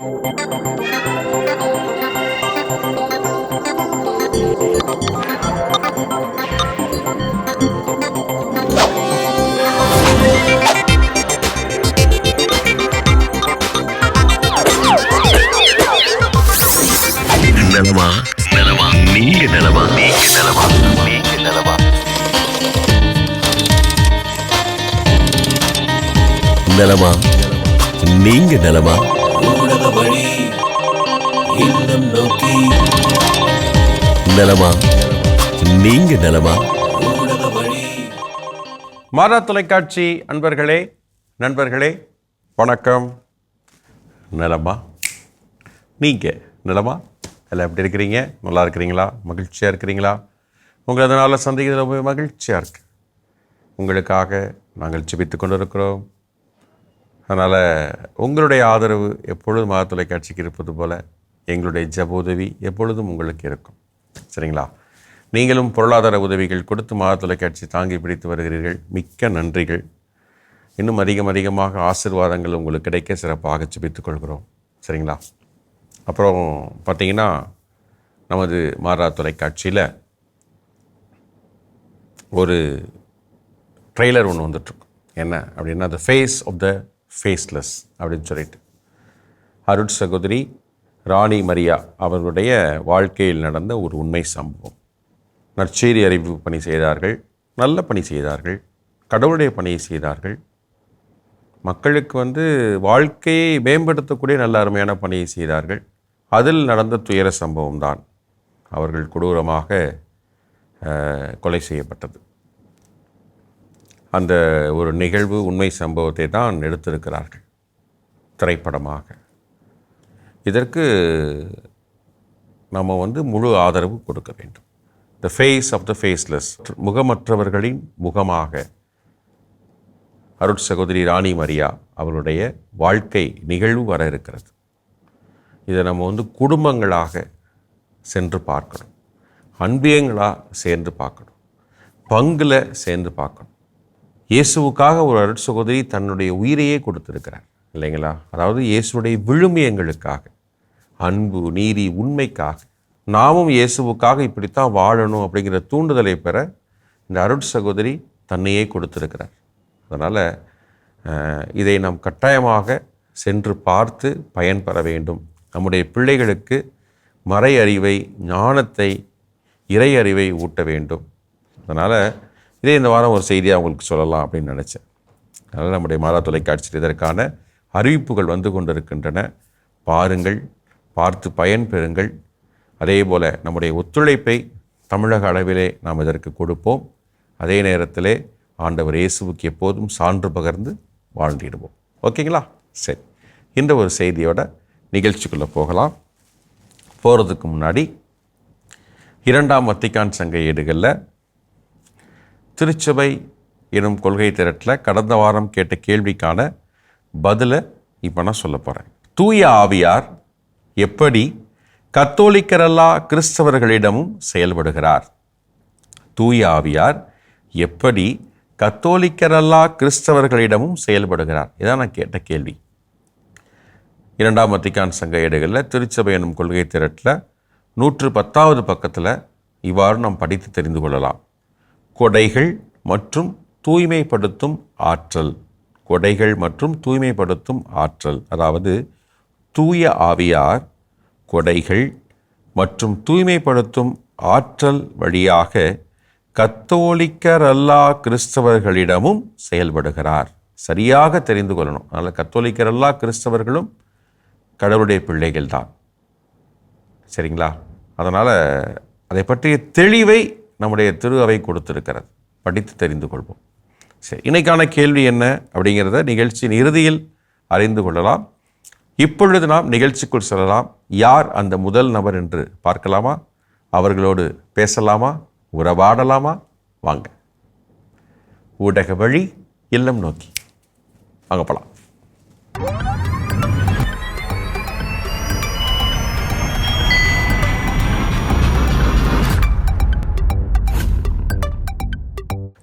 நலமா நலமா நீங்க நலமா நீங்க நலமா நீங்க நலமா நலமா நீங்க நலமா ஊடக வழி இல்லம் நோக்கி நலமா நீங்க நலமா ஊடக வழி. மாதா தொலைக்காட்சி அன்பர்களே நண்பர்களே வணக்கம். நலமா நீங்க நலமா எல்லாம் எப்படி இருக்கிறீங்க? நல்லா இருக்கிறீங்களா? மகிழ்ச்சியாக இருக்கிறீங்களா? உங்களை அதனால் சந்திக்கிறது ரொம்ப மகிழ்ச்சியாக இருக்குது. உங்களுக்காக நாங்கள் ஜெபித்து கொண்டு இருக்கிறோம். அதனால் உங்களுடைய ஆதரவு எப்பொழுதும் மாதா தொலைக்காட்சிக்கு இருப்பது போல் எங்களுடைய ஜெப உதவி எப்பொழுதும் உங்களுக்கு இருக்கும். சரிங்களா? நீங்களும் பொருளாதார உதவிகள் கொடுத்து மாதா தொலைக்காட்சி தாங்கி பிடித்து வருகிறீர்கள். மிக்க நன்றிகள். இன்னும் அதிகமாக ஆசீர்வாதங்கள் உங்களுக்கு கிடைக்க சிறப்பாக ஜெபித்துக் கொள்கிறோம். சரிங்களா? அப்புறம் பார்த்திங்கன்னா, நமது மாதா தொலைக்காட்சியில் ஒரு ட்ரெய்லர் ஒன்று வந்துட்டுருக்கும். என்ன அப்படின்னா, the face of the faceless அப்படின்னு சொல்லிட்டு அருட் சகோதரி ராணி மரியா அவர்களுடைய வாழ்க்கையில் நடந்த ஒரு உண்மை சம்பவம். நற்செய்தி அறிவிப்பு பணி செய்தார்கள், நல்ல பணி செய்தார்கள், கடவுளுடைய பணியை செய்தார்கள், மக்களுக்கு வாழ்க்கையை மேம்படுத்தக்கூடிய நல்ல அருமையான பணியை செய்தார்கள். அதில் நடந்த துயர சம்பவம் தான் அவர்கள் கொடூரமாக கொலை செய்யப்பட்டது. அந்த ஒரு நிகழ்வு உண்மை சம்பவத்தை தான் எடுத்திருக்கிறார்கள் திரைப்படமாக. இதற்கு நம்ம முழு ஆதரவு கொடுக்க வேண்டும். The face of the faceless, முகமற்றவர்களின் முகமாக அருட் சகோதரி ராணி மரியா அவருடைய வாழ்க்கை நிகழ்வு வர இருக்கிறது. இதை நம்ம குடும்பங்களாக சென்று பார்க்கணும், அன்பியங்களாக சேர்ந்து பார்க்கணும், பங்கில் சேர்ந்து பார்க்கணும். இயேசுவுக்காக ஒரு அருட் சகோதரி தன்னுடைய உயிரையே கொடுத்துருக்கிறார் இல்லைங்களா? அதாவது இயேசுடைய விழுமியங்களுக்காக, அன்பு, நீதி, உண்மைக்காக, நாமும் இயேசுவுக்காக இப்படித்தான் வாழணும் அப்படிங்கிற தூண்டுதலை பெற இந்த அருட் சகோதரி தன்னையே கொடுத்துருக்கிறார். அதனால் இதை நாம் கட்டாயமாக சென்று பார்த்து பயன்பெற வேண்டும். நம்முடைய பிள்ளைகளுக்கு மறை அறிவை, ஞானத்தை, இறை அறிவை ஊட்ட வேண்டும். அதனால் இதே இந்த வாரம் ஒரு செய்தியாக அவங்களுக்கு சொல்லலாம் அப்படின்னு நினச்சேன். அதனால் நம்முடைய மாதா தொலைக்காட்சியில் இதற்கான அறிவிப்புகள் வந்து கொண்டிருக்கின்றன. பாருங்கள், பார்த்து பயன்பெறுங்கள். அதே போல் நம்முடைய ஒத்துழைப்பை தமிழக அளவிலே நாம் இதற்கு கொடுப்போம். அதே நேரத்திலே ஆண்டவர் இயேசுவுக்கு எப்போதும் சான்று பகர்ந்து வாழ்ந்திடுவோம். ஓகேங்களா? சரி, இந்த ஒரு செய்தியோட நிகழ்ச்சிக்குள்ளே போகலாம். போகிறதுக்கு முன்னாடி 2ஆம் வத்திக்கான் சங்க ஏடுகளில் திருச்சபை எனும் கொள்கை திரட்டில் கடந்த வாரம் கேட்ட கேள்விக்கான பதிலை இப்போ நான் சொல்ல போகிறேன். தூய ஆவியார் எப்படி கத்தோலிக்கரல்லா கிறிஸ்தவர்களிடமும் செயல்படுகிறார்? தூய ஆவியார் எப்படி கத்தோலிக்கரல்லா கிறிஸ்தவர்களிடமும் செயல்படுகிறார்? இதான் நான் கேட்ட கேள்வி. 2ஆம் வத்திக்கான் சங்க ஏடுகளில் திருச்சபை எனும் கொள்கை திரட்டில் 110வது பக்கத்தில் இவ்வாறு நாம் படித்து தெரிந்து கொள்ளலாம். கொடைகள் மற்றும் தூய்மைப்படுத்தும் ஆற்றல். கொடைகள் மற்றும் தூய்மைப்படுத்தும் ஆற்றல். அதாவது தூய ஆவியார் கொடைகள் மற்றும் தூய்மைப்படுத்தும் ஆற்றல் வழியாக கத்தோலிக்கரல்லா கிறிஸ்தவர்களிடமும் செயல்படுகிறார். சரியாக தெரிந்து கொள்ளணும். அதனால் கத்தோலிக்கரல்லா கிறிஸ்தவர்களும் கடவுளுடைய பிள்ளைகள் தான். சரிங்களா? அதனால் அதை பற்றிய தெளிவை நம்முடைய திரு அவை கொடுத்திருக்கிறது. படித்து தெரிந்து கொள்வோம். சரி, இன்னைக்கான கேள்வி என்ன அப்படிங்கிறத நிகழ்ச்சியின் இறுதியில் அறிந்து கொள்ளலாம். இப்பொழுது நாம் நிகழ்ச்சிக்குள் செல்லலாம். யார் அந்த முதல் நபர் என்று பார்க்கலாமா? அவர்களோடு பேசலாமா? உறவாடலாமா? வாங்க. ஊடக வழி இல்லம் நோக்கி வாங்க போலாம்.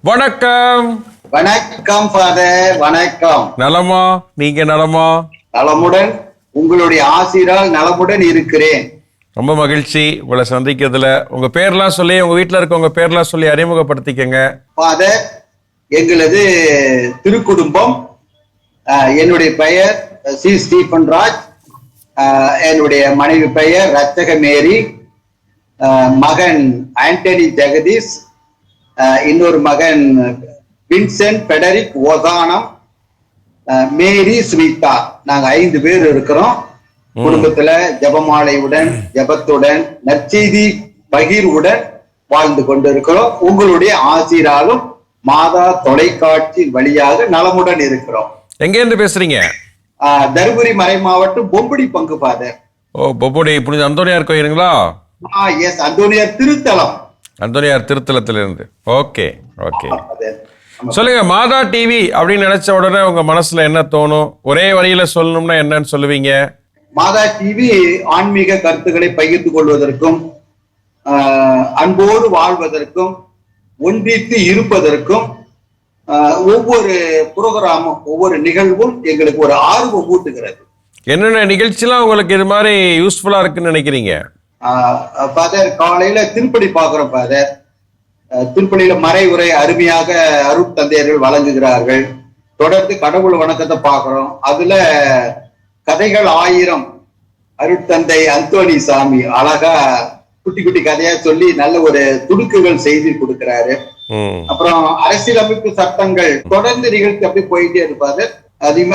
வணக்கம். வணக்கம் ஃபாதர். வணக்கம். நலமா? நீங்க நலமா? நலமுடன் உங்களுடைய ஆசீரால் நலமுடன் இருக்கிறேன். ரொம்ப மகிழ்ச்சி உங்களை சந்திக்கிறதுல. உங்க பேர்லாம் சொல்லி, உங்க வீட்டுல இருக்க உங்க பேர்லாம் சொல்லி அறிமுகப்படுத்திக்கங்க. ஃபாதர், எங்களது திருக்குடும்பம், என்னுடைய பெயர் சி. ஸ்டீபன் ராஜ், என்னுடைய மனைவி பெயர் ரத்தக மேரி, மகன் ஆண்டனி ஜெகதீஷ், இன்னொரு மகன் வின்சென்ட் பெடரிக் ஓசானம், மேரி ஸ்வீதா. நாங்க 5 பேர் இருக்கிறோம். குடும்பத்துல ஜபமாலையுடன், ஜபத்துடன், நற்செய்தி பகிர்வுடன் வாழ்ந்து கொண்டிருக்கிறோம். உங்களுடைய ஆசீராலும் மாதா தொலைக்காட்சி வழியாக நலமுடன் இருக்கிறோம். எங்க இருந்து பேசுறீங்க? தருமபுரி மறை மாவட்டம் பொம்புடி பங்கு ஃபாதர். ஓ, பொம்புடி புனித அந்தோனியார் கோயிலுங்களா? எஸ், அந்தோனியார் திருத்தலம். அந்தோனியார் திருத்தலத்துல இருந்து. ஓகே ஓகே, சொல்லுங்க. மாதா டிவி அப்படின்னு நினைச்ச உடனே உங்க மனசுல என்ன தோணும்? ஒரே வரியில சொல்லணும்னா என்னன்னு சொல்லுவீங்க? மாதா டிவி ஆன்மீக கருத்துக்களை பகிர்ந்து கொள்வதற்கும், அன்போடு வாழ்வதற்கும், ஒன்றித்து இருப்பதற்கும், ஒவ்வொரு புரோகிராமும் ஒவ்வொரு நிகழ்வும் எங்களுக்கு ஒரு ஆர்வம் ஊட்டுகிறது. என்னென்ன நிகழ்ச்சிலாம் உங்களுக்கு இது மாதிரி யூஸ்ஃபுல்லா இருக்குன்னு நினைக்கிறீங்க? ஃபாதர், காலையில திருப்பலி பாக்குறோம் ஃபாதர். திருப்பலியில மறை உரை அருமையாக அருட்தந்தையர்கள் வழங்குகிறார்கள். தொடர்ந்து கடவுள் வணக்கத்தை பாக்குறோம். அதுல கதைகள் 1000 அருட்தந்தை அந்தோணி சாமி அழகா குட்டி குட்டி கதையா சொல்லி நல்ல ஒரு துடுக்குகள் செய்தி கொடுக்கிறாரு. அப்புறம் அரசியலமைப்பு சட்டங்கள் தொடர்ந்து நிகழ்ச்சி அப்படி போயிட்டே இருப்பாரு.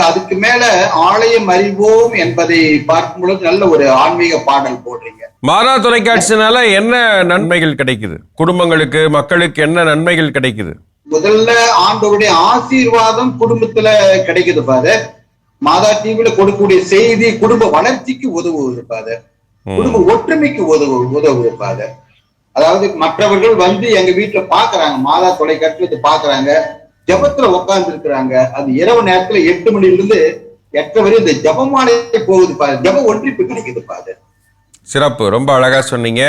அதுக்கு மேல ஆலயம் அறிவோம் என்பதை பார்க்கும் பொழுது நல்ல ஒரு ஆன்மீக பாடல் போடுறீங்க. மாதா தொலைக்காட்சினால என்ன நன்மைகள் கிடைக்குது? குடும்பங்களுக்கு, மக்களுக்கு என்ன நன்மைகள் கிடைக்குது? முதல்ல ஆண்டவருடைய ஆசீர்வாதம் குடும்பத்துல கிடைக்குது ஃபாதர். மாதா டிவில கொடுக்கக்கூடிய செய்தி குடும்ப வளர்ச்சிக்கு உதவுவது ஃபாதர். குடும்ப ஒற்றுமைக்கு உதவுவது ஃபாதர். அதாவது மற்றவர்கள் வந்து எங்க வீட்டுல பாக்குறாங்க, மாதா தொலைக்காட்சியில பாக்குறாங்க, ஜபத்துல உட்கார்ந்து இருக்கிறாங்க. அது இரவு நேரத்துல 8 மணிலிருந்து 8 வரை இந்த ஜபமாலை போகுது ஃபாதர். ஜப ஒன்றிப்பு கிடைக்குது ஃபாதர். சிறப்பு, ரொம்ப அழகா சொன்னீங்க.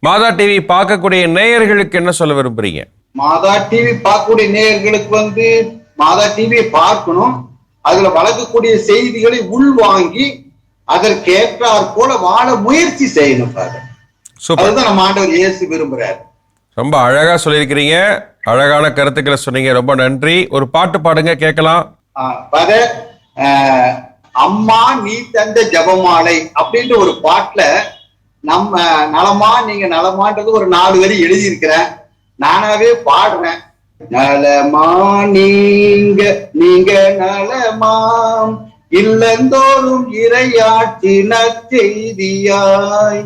மாதா டிவி பார்க்கக்கூடிய நேயர்களுக்கு என்ன சொல்ல விரும்புறீங்க? மாதா டிவி பார்க்கக்கூடிய நேயர்களுக்கு வந்து மாதா டிவியை பார்க்கணும், அதுல வழங்கக்கூடிய செய்திகளை உள்வாங்கி அதற்கேற்றாற் போல வாழ முயற்சி செய்யணும் ஃபாதர். அதுதான் நம்ம ஆண்டவர் இயேசு விரும்புறாரு. ரொம்ப அழகா சொல்லியிருக்கிறீங்க, அழகான கருத்துக்களை சொன்னீங்க. ரொம்ப நன்றி. ஒரு பாட்டு பாடுங்க, கேட்கலாம். ஃபாதர், அம்மா நீ தந்த ஜபமாலை அப்படின்ற ஒரு பாட்டுல நம்ம நலமா நீங்க நலமான்றது ஒரு 4 வரி எழுதியிருக்கிறேன். நானாவே பாடுறேன். நலமா நீங்க நலமாம், இல்லந்தோறும் இறையாட்சி நற்செய்தியாய்,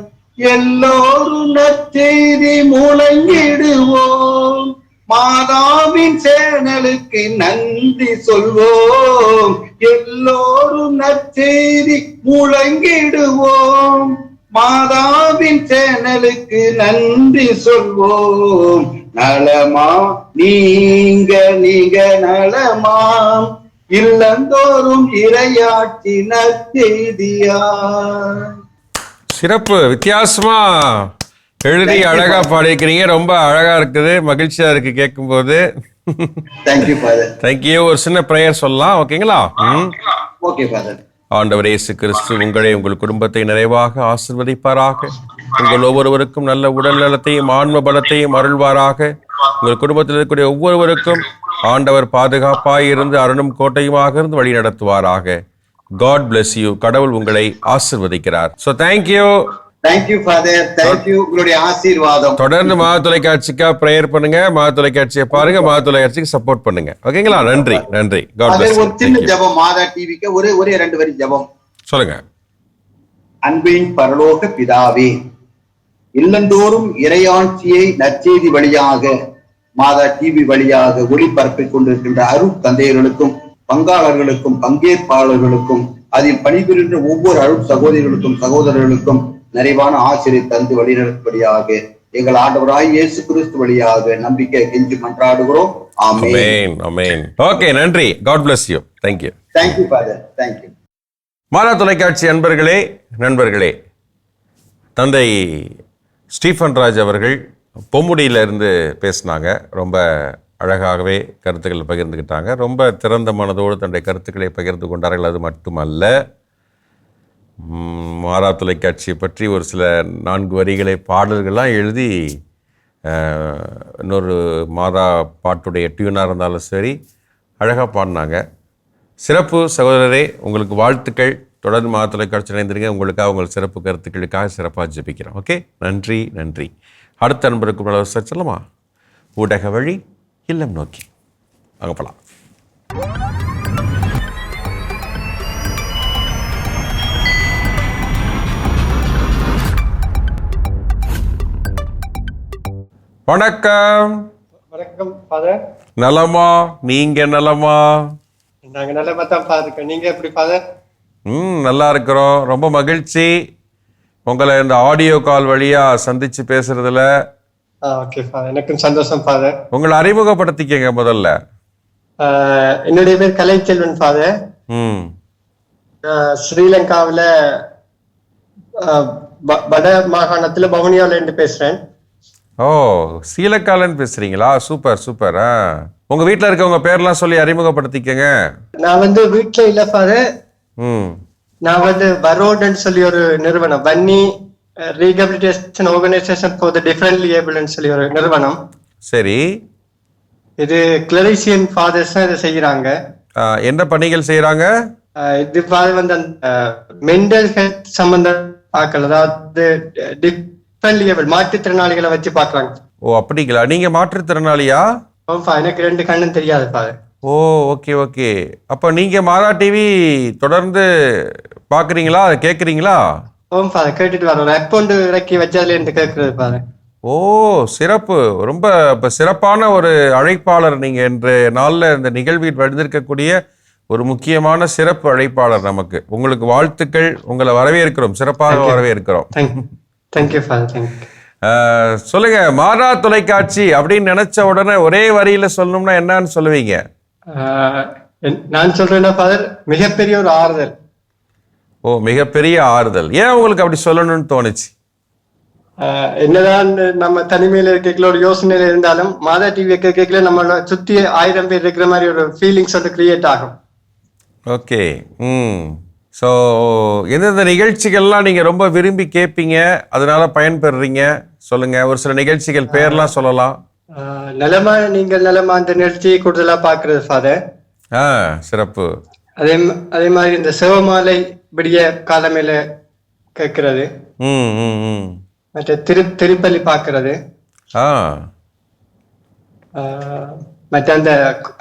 எல்லோரும் நற்செய்தி முழங்கிடுவோம், மாதாவின் சேனலுக்கு நன்றி சொல்வோம், எல்லோரும் நற்செய்தி முழங்கிடுவோம், மாதாவின் சேனலுக்கு நன்றி சொல்வோம். நலமா நீங்க நலமாம், இல்லந்தோறும் இறையாட்சி நற்செய்தியா. சிறப்பு, வித்தியாசமா எழுதி அழகா பாடிக்கிறீங்க. ரொம்ப அழகா இருக்குது, மகிழ்ச்சியா இருக்கு கேட்கும் போது. தேங்க்யூ. ஒரு சின்ன பிரேயர் சொல்லலாம், ஓகேங்களா? Okay father. ஆண்டவர் இயேசு கிறிஸ்து உங்களை, உங்கள் குடும்பத்தை நிறைவாக ஆசீர்வதிப்பாராக. உங்கள் ஒவ்வொருவருக்கும் நல்ல உடல் நலத்தையும் ஆன்ம பலத்தையும் அருள்வாராக. உங்கள் குடும்பத்தில் இருக்கக்கூடிய ஒவ்வொருவருக்கும் ஆண்டவர் பாதுகாப்பாய் இருந்து அருணும் கோட்டையுமாக இருந்து வழி நடத்துவாராக. God bless you. கடவுள் உங்களை ஆசீர்வதிக்கிறார். So thank you. Thank you father. Thank you. உங்களுடைய ஆசீர்வாதம். தொடர்ந்து மாதா தொலைக்காட்சிக்கு பிரேயர் பண்ணுங்க, மாதா தொலைக்காட்சியை பாருங்க, மாதா தொலைக்காட்சிக்கு சப்போர்ட் பண்ணுங்க. ஓகேங்களா? நன்றி. God bless you. ஒரு சின்ன ஜெபம் மாதா டிவிக்கு ஒரே 2 வரி ஜெபம் சொல்லுங்க. அன்பின் பரலோக பிதாவே, இல்லந்தோறும் இறையாட்சியை நற்செய்தி வழியாக மாதா டிவி வழியாக ஒளிபரப்பிக் கொண்டிருக்கின்ற அருட் தந்தையர்களுக்கும் பங்காளர்களுக்கும் பங்கேற்பாளர்களுக்கும் அதில் பணிபுரிகின்ற ஒவ்வொரு அருட் சகோதரிகளுக்கும் சகோதரர்களுக்கும் நிறைவான ஆசிரியர் தந்து வழிநடத்தும்படியாக எங்கள் ஆண்டவராய் இயேசு கிறிஸ்து வழியாக நம்பிக்கை கெஞ்சி மன்றாடுகிறோம். ஆமென். ஆமென். ஓகே, நன்றி. God bless you. Thank you. Thank you father. Thank you. மாதா தொலைக்காட்சி அன்பர்களே, நண்பர்களே, தந்தை ஸ்டீஃபன் ராஜ் அவர்கள் பொம்முடியில இருந்து பேசினாங்க. ரொம்ப அழகாகவே கருத்துக்கள் பகிர்ந்துக்கிட்டாங்க. ரொம்ப திறந்த மனதோடு தன்னுடைய கருத்துக்களை பகிர்ந்து கொண்டார்கள். அது மட்டுமல்ல, மாறா தொலைக்காட்சியை பற்றி ஒரு சில 4 வரிகளை பாடல்கள்லாம் எழுதி இன்னொரு மாறா பாட்டுடைய டியூனாக இருந்தாலும் சரி அழகாக பாடினாங்க. சிறப்பு சகோதரரே, உங்களுக்கு வாழ்த்துக்கள். தொடர்ந்து மாறா தொலைக்காட்சி இணைந்திருங்க. உங்களுக்காக உங்கள் சிறப்பு கருத்துக்களுக்காக சிறப்பாக ஜெபிக்கிறோம். ஓகே, நன்றி நன்றி. அடுத்த நண்பருக்கு சொல்லலாமா? ஊடக வழி இல்லம் நோக்கி அங்கே போகலாம். வணக்கம். வணக்கம் ஃபாதர். நலமா? நீங்க நலமா? நாங்க நலமா தான் ஃபாதர். நீங்க எப்படி ஃபாதர்? நல்லா இருக்கிறோம். ரொம்ப மகிழ்ச்சி உங்களை இந்த ஆடியோ கால் வழியா சந்திச்சு பேசுறதுல. ஓகே ஃபாதர், எனக்கும் சந்தோஷம் ஃபாதர். உங்களை அறிமுகப்படுத்திக்கங்க முதல்ல. என்னுடைய பேர் கலைச்செல்வன் ஃபாதர். ஸ்ரீலங்காவில வட மாகாணத்துல வவுனியாவில இருந்து பேசுறேன். ஓ, ஸ்ரீலங்காலன்னு பேசுறீங்களா? Super super. உங்க வீட்டுல இருக்கவங்க பேர்லாம் சொல்லி அறிமுகப்படுத்திக்கங்க. நான் வீட்டுல இல்ல ஃபாதர். நான் வரோட்னு சொல்லி ஒரு நிறுவனம், Vanni rehabilitation organisation for the differently ஏபிள்னு சொல்லி ஒரு நிறுவனம். சரி, இது கிளரிசியன் ஃபாதர்ஸ் தான் இதை செய்யறாங்க. என்ன பணிகள் செய்யறாங்க? இது ஃபாதர் மென்டல் ஹெல்த் சம்பந்த ஆக்கள், அதாவது மாற்றுத்திறனாளிகளை வச்சு பாக்குறாங்க. ஓ, அப்படிங்களா? நீங்க மாற்றுத்திறனாளியா? எனக்கு 2 கண்ணும் தெரியாது ஃபாதர். ஓ, ஓகே ஓகே. அப்ப நீங்க மாறா டிவி தொடர்ந்து பாக்குறீங்களா, கேக்குறீங்களா? ஓம் ஃபாதர், கேட்டுட்டு வரோம். அக்கௌண்ட் இறக்கி வச்சதுல இருந்து கேட்கறது ஃபாதர். ஓ, சிறப்பு. ரொம்ப சிறப்பான ஒரு அழைப்பாளர் நீங்க. இன்று நாள்ல இந்த நிகழ்வில் வந்திருக்கக்கூடிய ஒரு முக்கியமான சிறப்பு அழைப்பாளர் நமக்கு. உங்களுக்கு வாழ்த்துக்கள். உங்களை வரவேற்கிறோம், சிறப்பாக வரவேற்கிறோம். Thank you father, thank you. சொல்லுங்க, மாறா தொலைக்காட்சி அப்படின்னு நினைச்ச உடனே ஒரே வரியில சொல்லணும்னா என்னன்னு சொல்லுவீங்க? நான் சொல்றேன்னா ஃபாதர், மிகப்பெரிய ஒரு ஆறுதல். ஓ, மிகப்பெரிய ஆறுதல். ஏன் உங்களுக்கு அப்படி சொல்லணும்னு தோணுச்சு? என்னதான் நம்ம தனிமையில இருக்க ஒரு யோசனையில இருந்தாலும் மாதா டிவி கேட்கல நம்மளோட சுத்தி 1000 பேர் இருக்கிற மாதிரி ஒரு ஃபீலிங்ஸ் கிரியேட் ஆகும். ஓகே. ஸோ எந்தெந்த நிகழ்ச்சிகள்லாம் நீங்கள் ரொம்ப விரும்பி கேட்பீங்க, அதனால பயன்பெறுறீங்க? சொல்லுங்க, ஒரு சில நிகழ்ச்சிகள் பேர்லாம் சொல்லலாம். நலமா நீங்கள் நலமா அந்த நிகழ்ச்சியை கூடுதலா பாக்குறது ஃபாதர். சிறப்பு. அதே மாதிரி இந்த சிவமாலை விடிய காலமையில கேட்கறது, மற்ற திருப்பலி பாக்குறது, மற்ற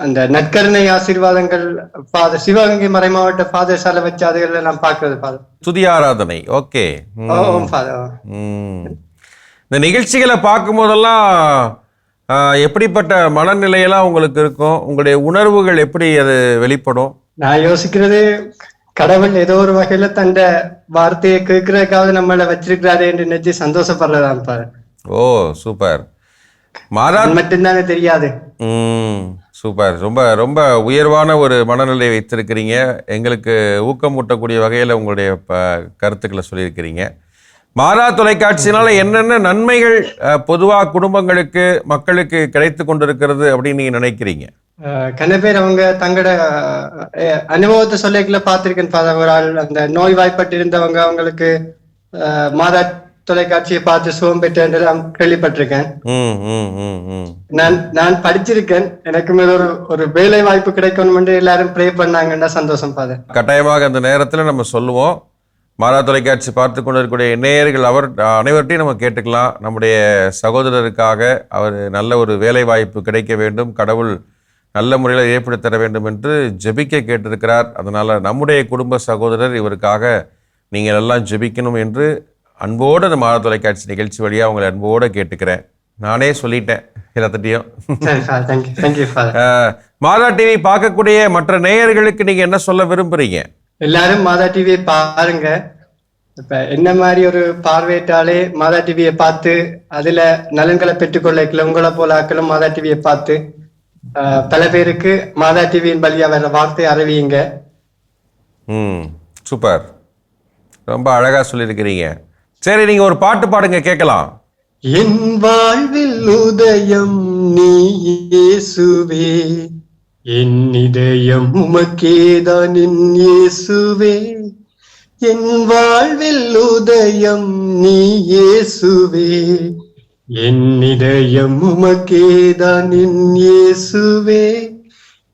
அந்த நற்கருணை ஆசீர்வாதங்கள் ஃபாதர் சிவகங்கை மறைமாவட்ட ஃபாதர் சாலை வச்சு அதுகளை நான் பாக்குறது ஃபாதர். துதி ஆராதனை. ஓகே. இந்த நிகழ்ச்சிகளை பார்க்கும் போதெல்லாம் எப்படிப்பட்ட மனநிலையெல்லாம் உங்களுக்கு இருக்கும்? உங்களுடைய உணர்வுகள் எப்படி அது வெளிப்படும்? நான் யோசிக்கிறது, கடவுள் ஏதோ ஒரு வகையில தந்த வார்த்தையை கேட்கறதுக்காவது நம்மள வச்சிருக்கிறாரு என்று நினைச்சு சந்தோஷப்படுறதான் ஃபாதர். ஓ, சூப்பர். மாறா மட்டும்தானே தெரியாது. சூப்பர். ரொம்ப ரொம்ப உயர்வான ஒரு மனநிலை வைத்திருக்கிறீங்க. எங்களுக்கு ஊக்கமூட்டக்கூடிய வகையில் உங்களுடைய கருத்துக்களை சொல்லியிருக்கிறீங்க. மாறா தொலைக்காட்சியினால என்னென்ன நன்மைகள் பொதுவாக குடும்பங்களுக்கு மக்களுக்கு கிடைத்து கொண்டிருக்கிறது அப்படின்னு நீங்க நினைக்கிறீங்க? கன பேர் அவங்க தங்களோட அனுபவத்தை சொல்லிக்கல பார்த்திருக்கேன். ஒரு ஆள் அந்த நோய் வாய்ப்பட்டு இருந்தவங்க அவங்களுக்கு மாதா தொலைக்காட்சியை பார்த்து சுகம் பெற்றேன் கேள்விப்பட்டிருக்கேன். நான் படிச்சிருக்கேன். எனக்கு மேல ஒரு வேலை வாய்ப்பு கிடைக்கணும் என்று எல்லாரும் ப்ரே பண்ணாங்கன்னா சந்தோஷம் ஃபாதர். கட்டாயமாக அந்த நேரத்தில் நம்ம சொல்லுவோம். மாறா தொலைக்காட்சி பார்த்து கொண்டு இருக்கக்கூடிய நேயர்கள் அனைவர்கிட்டையும் நம்ம கேட்டுக்கலாம். நம்முடைய சகோதரருக்காக அவர் நல்ல ஒரு வேலை வாய்ப்பு கிடைக்க வேண்டும், கடவுள் நல்ல முறையில் ஏற்படுத்தி தர வேண்டும் என்று ஜெபிக்க கேட்டிருக்கிறார். அதனால் நம்முடைய குடும்ப சகோதரர் இவருக்காக நீங்கள் எல்லாம் ஜெபிக்கணும் என்று அன்போடு அந்த மாறா தொலைக்காட்சி நிகழ்ச்சி வழியாக உங்களை அன்போடு கேட்டுக்கிறேன். நானே சொல்லிட்டேன் எல்லாத்திட்டையும். மாதா டிவி பார்க்கக்கூடிய மற்ற நேயர்களுக்கு நீங்கள் என்ன சொல்ல விரும்புகிறீங்க? எல்லாரும் மாதா டிவியை பாருங்க. இப்ப என்ன மாதிரி ஒரு பார்வையிட்டாலே மாதா டிவியை பார்த்து அதுல நலன்களை பெற்றுக்கொள்ள உங்களை போல ஆக்களும் மாதா டிவியை பார்த்து பல பேருக்கு மாதா டிவியின் வழியா வர வார்த்தை அறிவியுங்க. சூப்பர், ரொம்ப அழகா சொல்லியிருக்கிறீங்க. சரி, நீங்க ஒரு பாட்டு பாடுங்க, கேட்கலாம். என் வாழ்வில் உதயம் நீ இயேசுவே, என் இதயம் உமக்கேதான் இயேசுவே, என் வாழ்வில் உதயம் நீ இயேசுவே, என் இதயம் உமக்கேதான் என் இயேசுவே,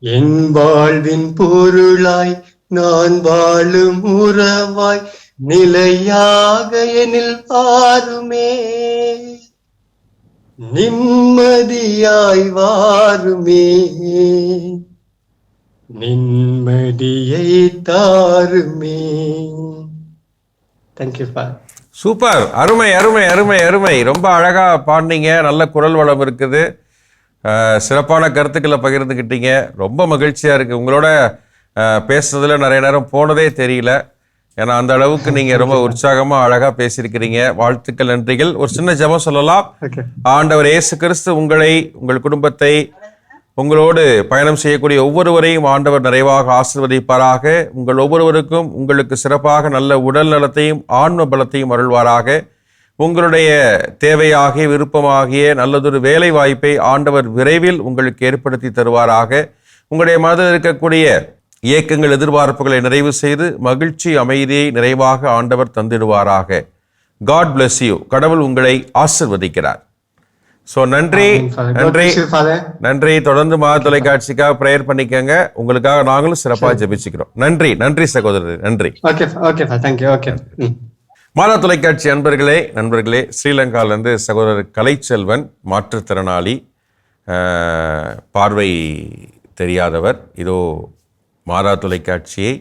என் வாழ்வின் பொருளாய் நான் வாழும் உறவாய் நிலையாக எனில் ஆறுமே, நிம்மதியாய் வாருமே, நிம்மதியை தாருமே. Thank you father. சூப்பர், அருமை அருமை அருமை அருமை. ரொம்ப அழகா பாடினீங்க, நல்ல குரல் வளம் இருக்குது, சிறப்பான கருத்துக்களை பகிர்ந்துக்கிட்டீங்க. ரொம்ப மகிழ்ச்சியா இருக்கு. உங்களோட பேசுனதுல நிறைய நேரம் போனதே தெரியல. ஏன்னா அந்த அளவுக்கு நீங்க ரொம்ப உற்சாகமா அழகா பேசியிருக்கிறீங்க. வாழ்த்துக்கள், நன்றிகள். ஒரு சின்ன ஜெபம் சொல்லலாம். ஆண்டவர் இயேசு கிறிஸ்து உங்களை, உங்கள் குடும்பத்தை, உங்களோடு பயணம் செய்யக்கூடிய ஒவ்வொருவரையும் ஆண்டவர் நிறைவாக ஆசீர்வதிப்பாராக. உங்கள் ஒவ்வொருவருக்கும் உங்களுக்கு சிறப்பாக நல்ல உடல் நலத்தையும் ஆன்ம பலத்தையும் அருள்வாராக. உங்களுடைய தேவையாகிய விருப்பமாகிய நல்லதொரு வேலை வாய்ப்பை ஆண்டவர் விரைவில் உங்களுக்கு ஏற்படுத்தி தருவாராக. உங்களுடைய மனதில் இருக்கக்கூடிய இயக்கங்கள், எதிர்பார்ப்புகளை நிறைவு செய்து மகிழ்ச்சி, அமைதியை நிறைவாக ஆண்டவர் தந்திடுவாராக. God bless you. கடவுள் உங்களை ஆசிர்வதிக்கிறார். ஸோ நன்றி நன்றி நன்றி. தொடர்ந்து மாத தொலைக்காட்சிக்காக ப்ரேயர் பண்ணிக்கங்க. உங்களுக்காக நாங்களும் சிறப்பாக ஜெபிச்சுக்கிறோம். நன்றி நன்றி சகோதரர், நன்றி. மாதா தொலைக்காட்சி நண்பர்களே, ஸ்ரீலங்காவிலிருந்து சகோதரர் கலைச்செல்வன், மாற்றுத்திறனாளி, பார்வை தெரியாதவர். இதோ மாதா தொலைக்காட்சியை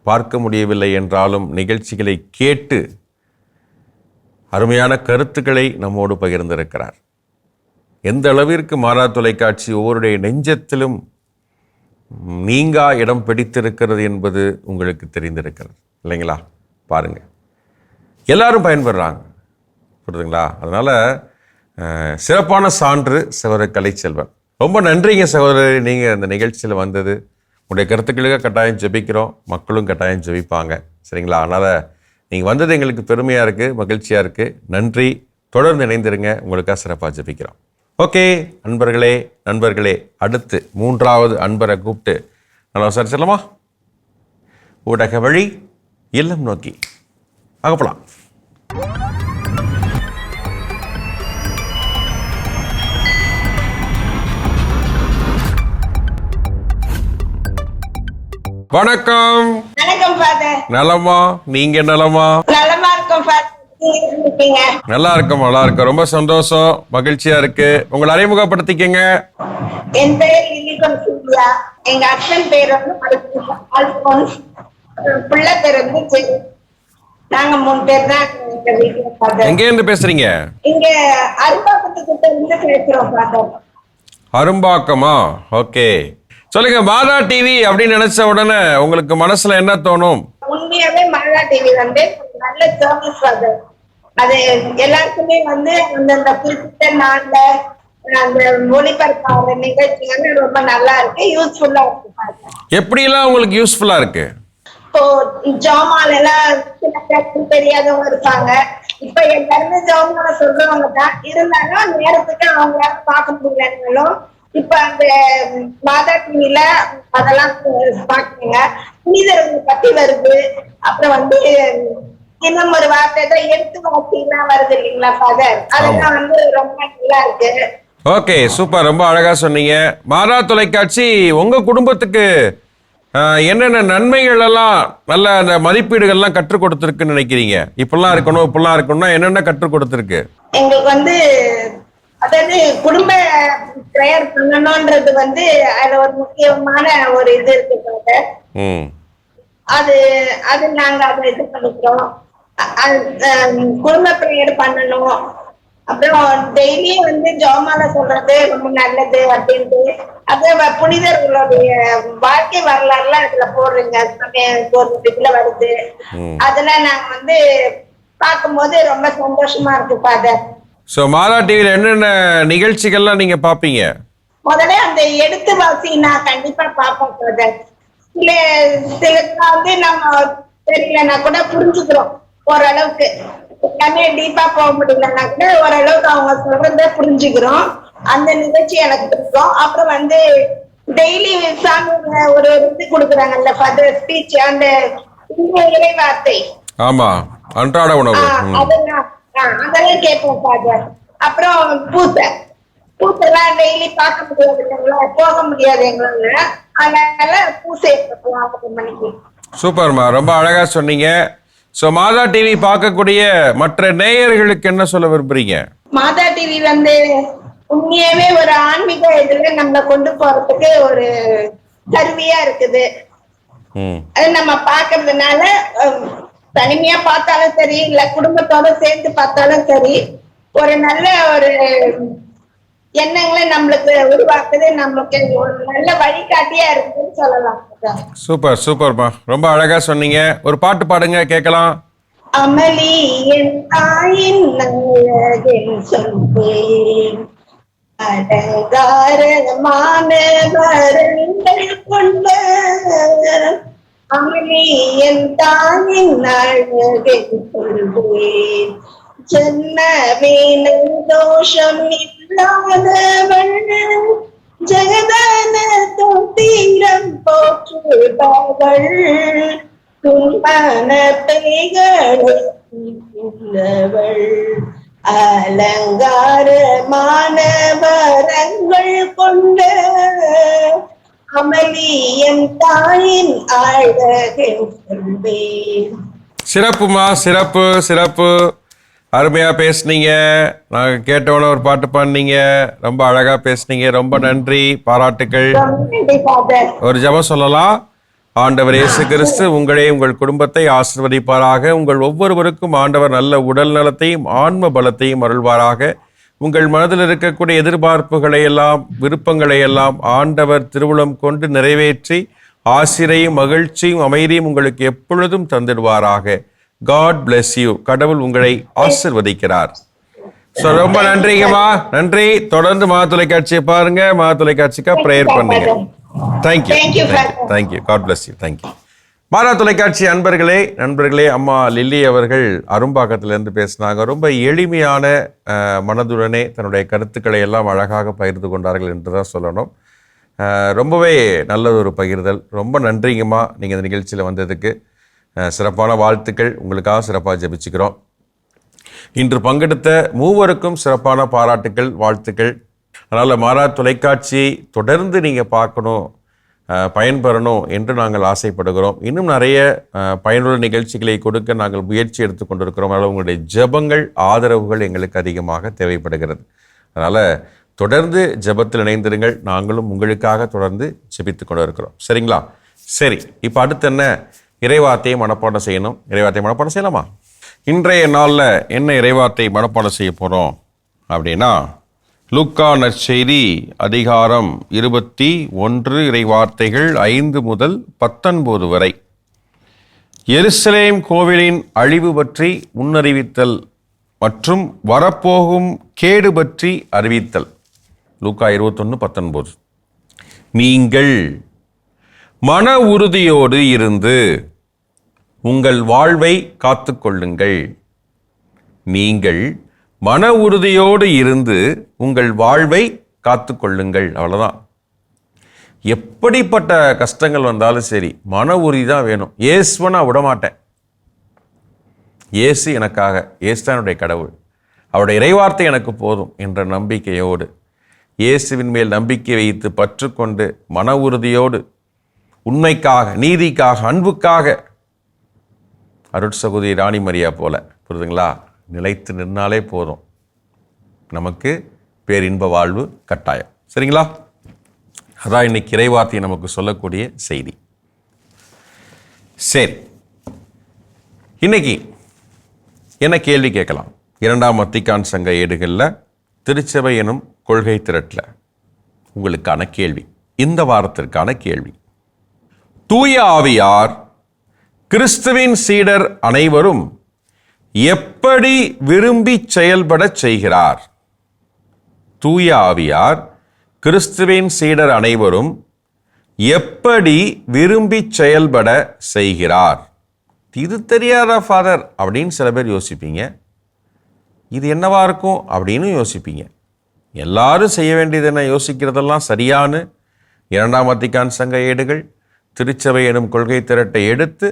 பார்க்க முடியவில்லை என்றாலும் நிகழ்ச்சிகளை கேட்டு அருமையான கருத்துக்களை நம்மோடு பகிர்ந்திருக்கிறார். எந்த அளவிற்கு மாதா தொலைக்காட்சி ஒவ்வொருடைய நெஞ்சத்திலும் நீங்கா இடம் பிடித்திருக்கிறது என்பது உங்களுக்கு தெரிந்திருக்கிறது இல்லைங்களா? பாருங்க, எல்லாரும் பயன்படுறாங்க, புரியுதுங்களா? அதனால சிறப்பான சான்று சகோதரர் கலைச்செல்வன். ரொம்ப நன்றிங்க சகோதரர், நீங்கள் இந்த நிகழ்ச்சியில் வந்தது. உங்களுடைய கருத்துக்களுக்காக கட்டாயம் ஜெபிக்கிறோம், மக்களும் கட்டாயம் ஜெபிப்பாங்க, சரிங்களா? அதனால் நீங்கள் வந்தது எங்களுக்கு பெருமையாக இருக்குது, மகிழ்ச்சியாக இருக்குது. நன்றி. தொடர்ந்து இணைந்திருங்க, உங்களுக்காக சிறப்பாக ஜெபிக்கிறோம். ஓகே நண்பர்களே, அடுத்து 3வது அன்பரை கூப்பிட்டு நல்லா விசாரிச்சிடலாமா? ஊடக வழி இல்லம் நோக்கி அகப்பலாம். வணக்கம். வணக்கம் ஃபாதர். நலமா? நீங்க நலமா? நலமா இருக்கோம் ஃபாதர். நல்லா இருக்கும். ரொம்ப சந்தோஷம், மகிழ்ச்சியா இருக்கு. உங்களை அறிமுகப்படுத்திக்கங்க. என் பேர் லிலிகன் சூர்யா. எங்க அண்ணன் பேர் வந்து அல்போன்ஸ். பிள்ளை பேர் வந்து நாங்க 3 பேர் தான் எங்க வீட்டுல ஃபாதர். எங்க இருந்து பேசுறீங்க? இங்க அரும்பாக்கத்துக்கிட்ட இருந்து பேசுறோம் ஃபாதர். அரும்பாக்கமா? ஓகே, சொல்லுங்க. மாதா டிவி அப்படின்னு நினைச்ச உடனே உங்களுக்கு மனசுல என்ன தோணும்? உண்மையாவே மாதா டிவி வந்து நல்ல சர்வீஸ் ஃபாதர். அது எல்லாருக்குமே வந்து அந்த குறிப்பிட்ட நாள்ல அந்த ஒளிபரப்பான நிகழ்ச்சிகள் ரொம்ப நல்லா இருக்கு, யூஸ்ஃபுல்லா இருக்கு. எப்படி எல்லாம் உங்களுக்கு யூஸ்ஃபுல்லா இருக்கு? இப்போ ஜாமான் எல்லாம் சில பேருக்கு தெரியாதவங்க இருப்பாங்க. இப்ப எல்லாருமே ஜாமான் சொல்றவங்க தான் இருந்தாலும் நேரத்துக்கு அவங்க பார்க்க முடியலனாலும் இப்ப அந்த மாதா டிவில அதெல்லாம் பாக்குறீங்க. புனிதர்கள் பத்தி வருது. அப்புறம் வந்து இன்னும் ஒரு வார்த்தை தான் எடுத்து வார்த்தைலாம் வருது இல்லைங்களா ஃபாதர்? அதெல்லாம் வந்து ரொம்ப நல்லா இருக்கு. ஓகே, சூப்பர், ரொம்ப அழகா சொன்னீங்க. மாதா தொலைக்காட்சி உங்க குடும்பத்துக்கு என்னென்ன நன்மைகள் எல்லாம், நல்ல அந்த மதிப்பீடுகள்லாம் கற்றுக் கொடுத்துருக்குன்னு நினைக்கிறீங்க? இப்பெல்லாம் இருக்கணும்னா என்னென்ன கற்றுக் கொடுத்துருக்கு? எங்களுக்கு வந்து அதாவது குடும்ப பிரேயர் பண்ணணும்ன்றது வந்து அதுல ஒரு முக்கியமான ஒரு இது இருக்கு. அது அது நாங்க அதை இது பண்ணிக்கிறோம். குடும்ப பிரேயர் பண்ணணும். அப்புறம் டெய்லியும் வந்து ஜோமால சொல்றது ரொம்ப நல்லது அப்படின்ட்டு. அப்புறம் புனிதர்களுடைய வாழ்க்கை வரலாறுலாம் அதுல போடுறீங்க, இதுல வருது. அதெல்லாம் நாங்க வந்து பார்க்கும்போது ரொம்ப சந்தோஷமா இருக்கு ஃபாதர். சோ மாதா டிவில என்னென்ன நிகழ்ச்சிகள்லாம் நீங்க பாப்பீங்க? முதல்ல அந்த எடுத்து வாசி நான் கண்டிப்பா பாப்போம் ஃபாதர். சில வந்து நம்ம தெரியலன்னா கூட புரிஞ்சுக்கிறோம் ஓரளவுக்கு. எல்லாமே டீப்பா போக முடியலன்னா கூட ஓரளவுக்கு அவங்க சொல்றத புரிஞ்சுக்கிறோம். அந்த நிகழ்ச்சி எனக்கு பிடிக்கும். அப்புறம் வந்து டெய்லி சாமி ஒரு இது கொடுக்குறாங்கல்ல ஃபாதர், ஸ்பீச். அந்த இந்த இறைவார்த்தை ஆமா, அன்றாட உணவு. அதெல்லாம் கேட்போம் ஃபாதர். அப்புறம் பூசெல்லாம் டெய்லி பார்க்க முடியாது இல்லைங்களா, போக முடியாது எங்களால. அதனால பூசை 6 மணிக்கு. சூப்பர்மா, ரொம்ப அழகா சொன்னீங்க. சோ மாதா டிவி பார்க்கக்கூடிய மற்ற நேயர்களுக்கு என்ன சொல்ல விரும்புறீங்க? மாதா டிவி உண்மையாவே ஒரு ஆன்மீக இதுல நம்மளை கொண்டு போறதுக்கு ஒரு கருவியா இருக்குது. அது நம்ம பாக்குறதுனால தனிமையா பார்த்தாலும் சரி, இல்ல குடும்பத்தோட சேர்ந்து பார்த்தாலும் சரி, ஒரு நல்ல ஒரு எண்ணங்களை நம்மளுக்கு உருவாக்குது, நம்மளுக்கு ஒரு நல்ல வழிகாட்டியா இருக்குன்னு சொல்லலாம். சூப்பர் சூப்பர்மா, ரொம்ப அழகா சொன்னீங்க. ஒரு பாட்டு பாடுங்க கேட்கலாம். அமளி என் தாயின் நல்லதென் சொல்வேன், அடங்காரமான வரங்கள் கொண்ட அமளி என் தாயின் நல்லதென் சொல்வேன், ஜன்மவேன தோஷம் இல்லாதவள் ஜெகதன தீரம் போற்றுபவள், துன்பன பேய்களை உள்ளவள், அலங்காரமான வரங்கள் கொண்ட அமளியம் தாயின் அழகென் சொல்வேன். சிறப்புமா, சிறப்பு சிறப்பு, அருமையா பேசுனீங்க. நாங்க கேட்டவன ஒரு பாட்டு பாடினீங்க, ரொம்ப அழகா பேசுனீங்க. ரொம்ப நன்றி, பாராட்டுக்கள். ஒரு ஜெபம் சொல்லலாம். ஆண்டவர் இயேசு கிறிஸ்து உங்களே உங்கள் குடும்பத்தை ஆசீர்வதிப்பாராக. உங்கள் ஒவ்வொருவருக்கும் ஆண்டவர் நல்ல உடல் நலத்தையும் ஆன்ம பலத்தையும் அருள்வாராக. உங்கள் மனதில் இருக்கக்கூடிய எதிர்பார்ப்புகளை எல்லாம் விருப்பங்களை எல்லாம் ஆண்டவர் திருவுளம் கொண்டு நிறைவேற்றி ஆசிரையும் மகிழ்ச்சியும் அமைதியும் உங்களுக்கு எப்பொழுதும் தந்திடுவாராக. God bless you. கடவுள் உங்களை ஆசீர்வதிக்கிறார். ரொம்ப நன்றிங்கம்மா, நன்றி. தொடர்ந்து மா தொலைக்காட்சியை பாருங்க, மா தொலைக்காட்சிக்கா பிரேயர் பண்ணுங்க. Thank you. God bless you. Thank you. மாதா தொலைக்காட்சி நண்பர்களே, அம்மா லில்லி அவர்கள் அரும்பாக்கத்திலிருந்து பேசினாங்க. ரொம்ப எளிமையான மனதுடனே தன்னுடைய கருத்துக்களை எல்லாம் அழகாக பகிர்ந்து கொண்டார்கள் என்று தான் சொல்லணும். ரொம்பவே நல்ல ஒரு பகிர்தல். ரொம்ப நன்றிங்கம்மா, நீங்கள் இந்த நிகழ்ச்சியில் வந்ததுக்கு. சிறப்பான வாழ்த்துக்கள். உங்களுக்காக சிறப்பாக ஜெபிச்சுக்கிறோம். இன்று பங்கெடுத்த மூவருக்கும் சிறப்பான பாராட்டுக்கள், வாழ்த்துக்கள். அதனால் மாதா தொலைக்காட்சியை தொடர்ந்து நீங்கள் பார்க்கணும், பயன்பெறணும் என்று நாங்கள் ஆசைப்படுகிறோம். இன்னும் நிறைய பயனுள்ள நிகழ்ச்சிகளை கொடுக்க நாங்கள் முயற்சி எடுத்து கொண்டிருக்கிறோம். அதனால் உங்களுடைய ஜெபங்கள், ஆதரவுகள் எங்களுக்கு அதிகமாக தேவைப்படுகிறது. அதனால் தொடர்ந்து ஜெபத்தில் இணைந்திருங்கள். நாங்களும் உங்களுக்காக தொடர்ந்து ஜெபித்து கொண்டு இருக்கிறோம். சரிங்களா? சரி, இப்போ அடுத்து என்ன? இறைவார்த்தையை மனப்பாடம் செய்யணும். இறைவார்த்தையை மனப்பாடம் செய்யலாமா? இன்றைய நாளில் என்ன இறைவார்த்தை மனப்பாடம் செய்ய போகிறோம் அப்படின்னா, லூக்கா நற்செய்தி அதிகாரம் 21 இறைவார்த்தைகள் 5 முதல் 19 வரை. எருசலேம் கோவிலின் அழிவு பற்றி முன்னறிவித்தல் மற்றும் வரப்போகும் கேடு பற்றி அறிவித்தல். லூக்கா 21:19. நீங்கள் மன உறுதியோடு இருந்து உங்கள் வாழ்வை காத்து கொள்ளுங்கள். நீங்கள் மன உறுதியோடு இருந்து உங்கள் வாழ்வை காத்து கொள்ளுங்கள். அவ்வளோதான். எப்படிப்பட்ட கஷ்டங்கள் வந்தாலும் சரி, மன உறுதி தான் வேணும். இயேசுவை நான் விடமாட்டேன். இயேசு எனக்காக, இயேசு தான் என்னுடைய கடவுள், அவருடைய இறைவார்த்தை எனக்கு போதும் என்ற நம்பிக்கையோடு, இயேசுவின் மேல் நம்பிக்கை வைத்து பற்றுக்கொண்டு மன உறுதியோடு உண்மைக்காக, நீதிக்காக, அன்புக்காக அருட்சகோதரி ராணி மரியா போல, புரியுதுங்களா, நிலைத்து நின்னாலே போதும், நமக்கு பேரின்ப வாழ்வு கட்டாயம். சரிங்களா? அதான் இன்னைக்கு இறைவார்த்தையை நமக்கு சொல்லக்கூடிய செய்தி. சரி, இன்னைக்கு என்ன கேள்வி கேட்கலாம்? 2ஆம் வத்திக்கான் சங்க ஏடுகளில் திருச்சபை எனும் கொள்கை திரட்டில் உங்களுக்கான கேள்வி, இந்த வாரத்திற்கான கேள்வி: தூய ஆவியார் கிறிஸ்துவின் சீடர் அனைவரும் எப்படி விரும்பி செயல்பட செய்கிறார்? தூய ஆவியார் கிறிஸ்துவின் சீடர் அனைவரும் எப்படி விரும்பி செயல்பட செய்கிறார்? இது தெரியாதா ஃபாதர் அப்படின்னு சில பேர் யோசிப்பீங்க. இது என்னவா இருக்கும் அப்படின்னு யோசிப்பீங்க. எல்லாரும் செய்ய வேண்டியது என்ன, யோசிக்கிறதெல்லாம் சரியானு 2ஆம் வத்திக்கான் சங்க ஏடுகள் திருச்சபை எனும் கொள்கை திரட்டை எடுத்து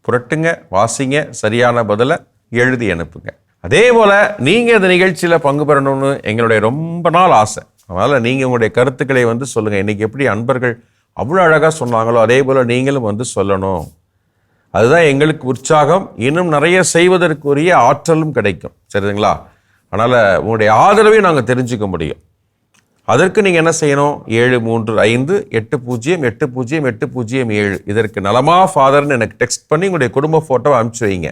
புரட்டுங்க, வாசிங்க, சரியான பதிலை எழுதி அனுப்புங்க. அதே போல் நீங்கள் இந்த நிகழ்ச்சியில் பங்கு பெறணும்னு எங்களுடைய ரொம்ப நாள் ஆசை. அதனால் நீங்கள் உங்களுடைய கருத்துக்களை சொல்லுங்கள். இன்றைக்கி எப்படி அன்பர்கள் அவ்வளோ அழகாக சொன்னாங்களோ அதே போல் நீங்களும் சொல்லணும். அதுதான் எங்களுக்கு உற்சாகம். இன்னும் நிறைய செய்வதற்குரிய ஆற்றலும் கிடைக்கும். சரிங்களா? அதனால் உங்களுடைய ஆதரவையும் நாங்கள் தெரிஞ்சுக்க முடியும். அதற்கு நீங்கள் என்ன செய்யணும்? 7358080807 இதற்கு நலமா ஃபாதர்னு எனக்கு டெக்ஸ்ட் பண்ணி உங்களுடைய குடும்ப ஃபோட்டோவை அனுப்பிச்சு வைங்க.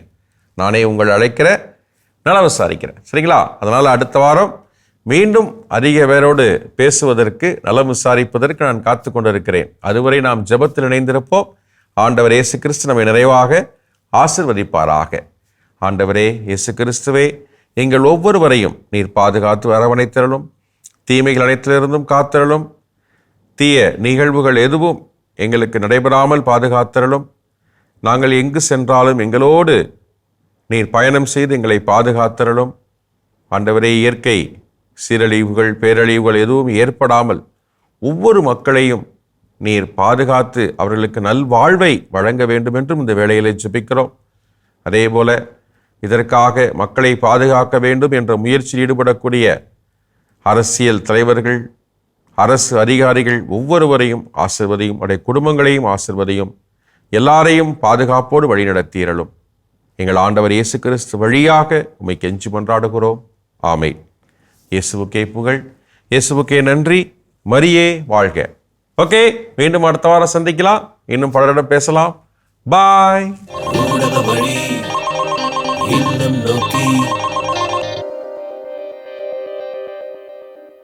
நானே உங்களை அழைக்கிறேன், நல விசாரிக்கிறேன். சரிங்களா? அதனால் அடுத்த வாரம் மீண்டும் அதிக பேரோடு பேசுவதற்கு, நலம் விசாரிப்பதற்கு நான் காத்து கொண்டிருக்கிறேன். அதுவரை நாம் ஜெபத்தில் இணைந்திருப்போம். ஆண்டவர் இயேசு கிறிஸ்து நம்மை நிறைவாக ஆசீர்வதிப்பாராக. ஆண்டவரே இயேசு கிறிஸ்துவே, எங்கள் ஒவ்வொருவரையும் நீர் பாதுகாத்து அரவணைத்தருளும். தீமைகள் அனைத்திலிருந்தும் காத்தருளும். தீய நிகழ்வுகள் எதுவும் எங்களுக்கு நடைபெறாமல் பாதுகாத்தருளும். நாங்கள் எங்கு சென்றாலும் எங்களோடு நீர் பயணம் செய்து எங்களை பாதுகாத்தருளும். ஆண்டவரே, இயற்கை சீரழிவுகள், பேரழிவுகள் எதுவும் ஏற்படாமல் ஒவ்வொரு மக்களையும் நீர் பாதுகாத்து அவர்களுக்கு நல்வாழ்வை வழங்க வேண்டும் என்றும் இந்த வேளையிலே ஜெபிக்கிறோம். அதே போல இதற்காக மக்களை பாதுகாக்க வேண்டும் என்ற முயற்சியில் ஈடுபடக்கூடிய அரசியல் தலைவர்கள், அரசு அதிகாரிகள் ஒவ்வொருவரையும் ஆசிர்வதியும், அவருடைய குடும்பங்களையும் ஆசிர்வதியும், எல்லாரையும் பாதுகாப்போடு வழிநடத்தியறலும். எங்கள் ஆண்டவர் இயேசு கிறிஸ்து வழியாக உம்மை கெஞ்சி கொண்டாடுகிறோம். ஆமென். இயேசுவுக்கே புகழ், இயேசுவுக்கே நன்றி, மரியே வாழ்க. ஓகே, மீண்டும் அடுத்த வாரம் சந்திக்கலாம். இன்னும் பலரிடம் பேசலாம். பாய். ஊடக வழி இல்லம் நோக்கி